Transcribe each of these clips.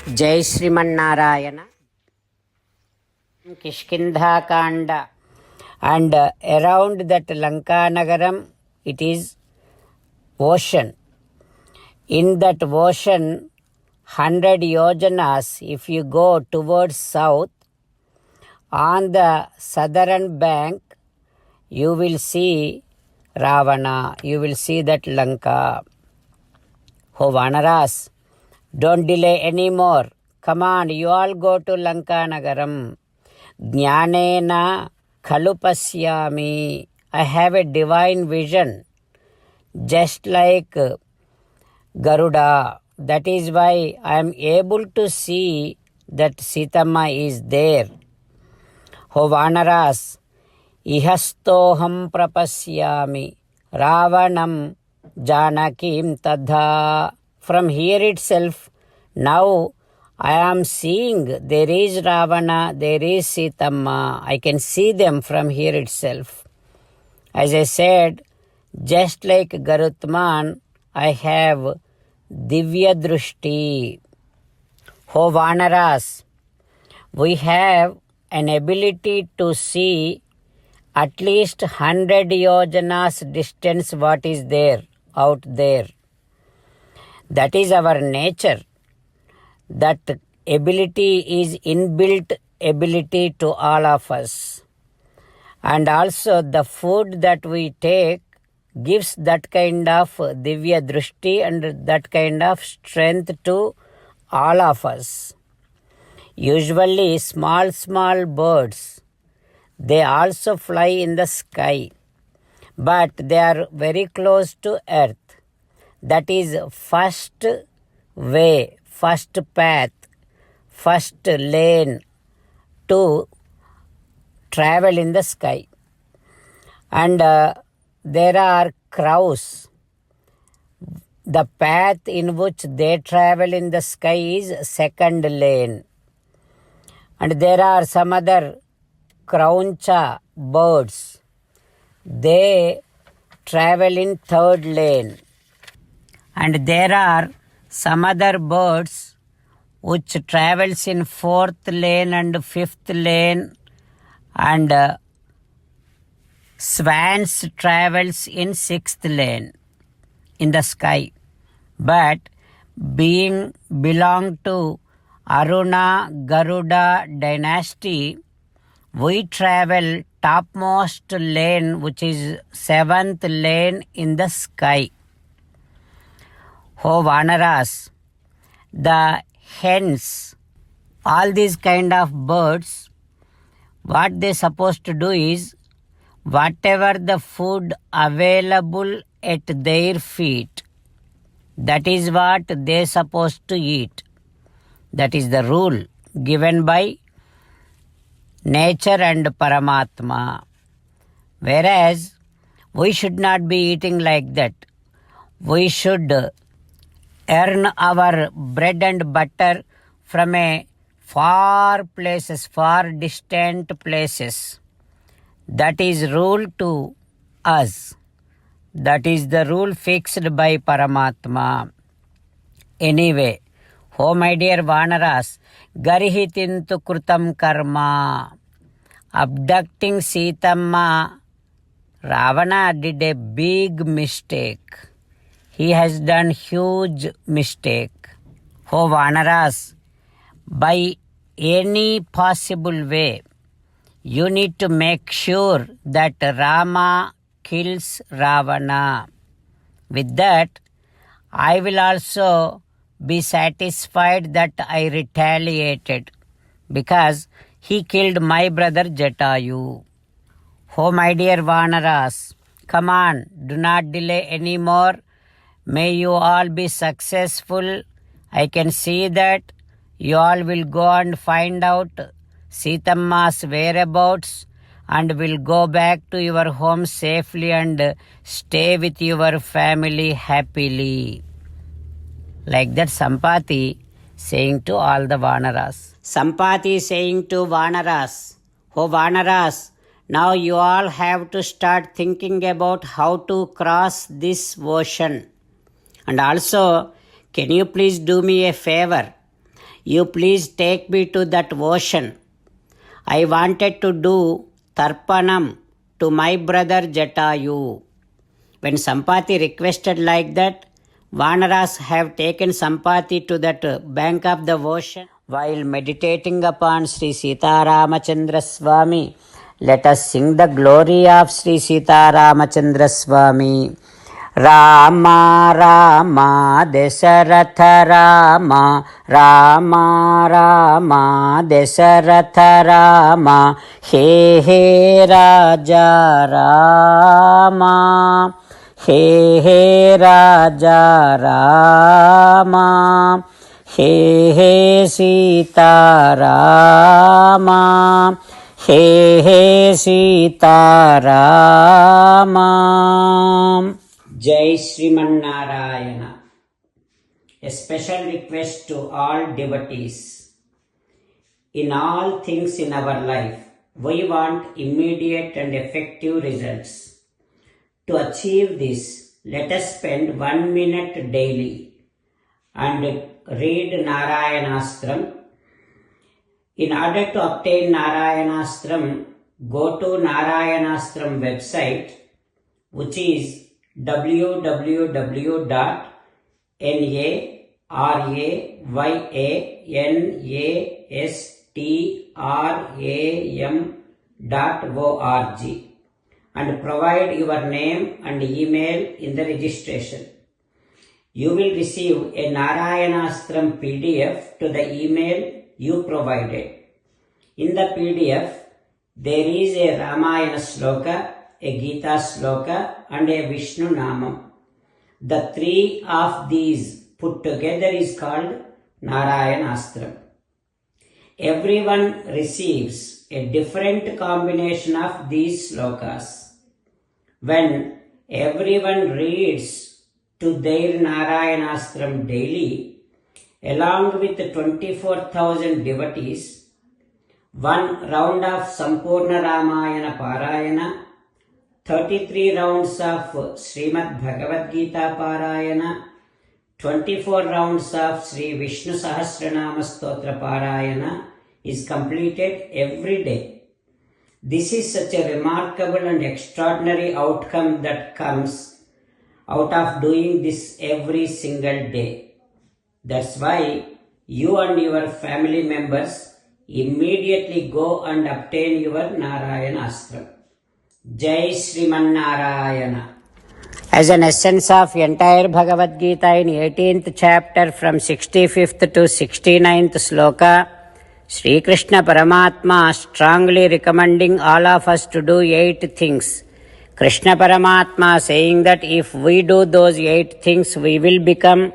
Jai Sriman Narayana. Kishkindhakanda, and around that Lanka Nagaram it is ocean. In that ocean, 100 yojanas, if you go towards south, on the southern bank, you will see Ravana, you will see that Lanka. Oh Vanaras, don't delay anymore. Come on, you all go to Lanka Nagaram. Jnanena khalupasyami. I have a divine vision, just like Garuda. That is why I am able to see that Sitama is there. Ho Vanaras, ihastoham prapasyami Ravanam Janakim tadha. From here itself, now I am seeing there is Ravana, there is Sitama. I can see them from here itself. As I said, just like Garutman, I have Divya Drushti. Ho Vanaras, we have an ability to see at least 100 yojanas distance what is there, out there. That is our nature. That ability is inbuilt ability to all of us. And also the food that we take gives that kind of Divya Drushti and that kind of strength to all of us. Usually small birds, they also fly in the sky, but they are very close to earth. That is first way, first path, first lane to travel in the sky. And there are crows. The path in which they travel in the sky is second lane. And there are some other crauncha birds. They travel in third lane. And there are some other birds which travels in fourth lane and fifth lane, and swans travels in sixth lane in the sky. But belong to Aruna Garuda dynasty, we travel topmost lane, which is seventh lane in the sky. Oh Vanaras, the hens, all these kind of birds, what they supposed to do is, whatever the food available at their feet, that is what they supposed to eat. That is the rule given by nature and Paramatma. Whereas we should not be eating like that. We should earn our bread and butter from a far places, far distant places. That is rule to us. That is the rule fixed by Paramatma. Anyway, oh my dear Vanaras, Garihitintu Krutam Karma. Abducting Sitama, Ravana did a big mistake. He has done huge mistake. Oh Vanaras, by any possible way, you need to make sure that Rama kills Ravana. With that, I will also be satisfied that I retaliated, because he killed my brother Jatayu. Oh my dear Vanaras, come on, do not delay anymore. May you all be successful. I can see that you all will go and find out Sitamma's whereabouts and will go back to your home safely and stay with your family happily. Like that Sampati saying to all the Vanaras. Sampati saying to Vanaras, oh Vanaras, now you all have to start thinking about how to cross this ocean. And also, can you please do me a favor? you please take me to that ocean. I wanted to do Tarpanam to my brother Jatayu. When Sampati requested like that, Vanaras have taken Sampati to that bank of the ocean. While meditating upon Sri Sita Ramachandra Swami, let us sing the glory of Sri Sita Ramachandra Swami. Rama Rama Dasharatha Rama, Rama Rama Dasharatha Rama, He He Raja Rama, He He Raja Rama, He He Sita Rama, He He Sita Rama. Jai Sriman Narayana. A special request to all devotees. In all things in our life, we want immediate and effective results. To achieve this, let us spend 1 minute daily and read Narayanastram. In order to obtain Narayanastram, go to Narayanastram website, which is www.narayanastram.org and provide your name and email in the registration. You will receive a Narayanastram PDF to the email you provided. In the PDF, there is a Ramayana Sloka, a Gita Sloka and a Vishnu Namam. The three of these put together is called Narayanastram. Everyone receives a different combination of these slokas. When everyone reads to their Narayanastram daily, along with 24,000 devotees, one round of Sampurna Ramayana Parayana, 33 rounds of Srimad Bhagavad Gita Parayana, 24 rounds of Sri Vishnu Sahasranama Stotra Parayana is completed every day. This is such a remarkable and extraordinary outcome that comes out of doing this every single day. That's why you and your family members immediately go and obtain your Narayanastram. Jai Sriman Narayana. As an essence of entire Bhagavad Gita in 18th chapter from 65th to 69th sloka, Sri Krishna Paramatma strongly recommending all of us to do 8 things. Krishna Paramatma saying that if we do those 8 things, we will become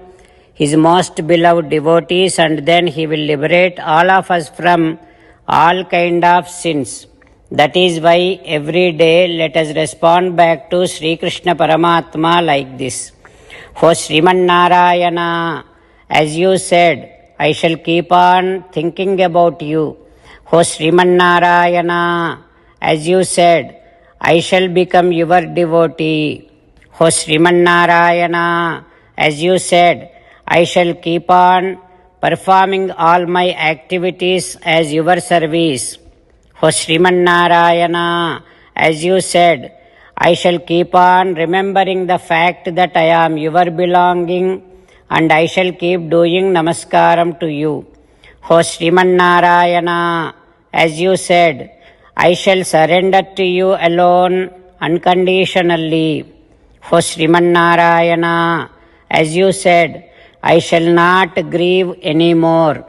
His most beloved devotees and then He will liberate all of us from all kind of sins. That is why every day let us respond back to Sri Krishna Paramatma like this. O Sriman Narayana, as you said, I shall keep on thinking about you. O Sriman Narayana, as you said, I shall become your devotee. O Sriman Narayana, as you said, I shall keep on performing all my activities as your service. O Sriman Narayana, as you said, I shall keep on remembering the fact that I am your belonging and I shall keep doing namaskaram to you. O Sriman Narayana, as you said, I shall surrender to you alone unconditionally. O Sriman Narayana, as you said, I shall not grieve anymore.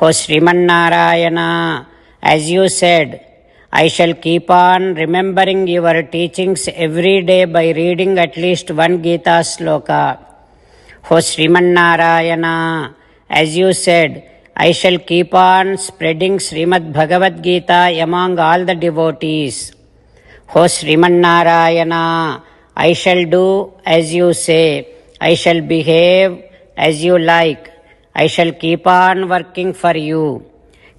O Sriman Narayana, as you said, I shall keep on remembering your teachings every day by reading at least 1 Gita sloka. O Sriman Narayana, as you said, I shall keep on spreading Srimad Bhagavad Gita among all the devotees. O Sriman Narayana, I shall do as you say. I shall behave as you like. I shall keep on working for you.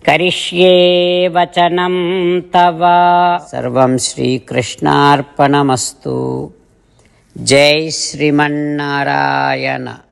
Karishye vachanam tava. Sarvam Shri Krishnarpanamastu. Jai Sriman Narayana.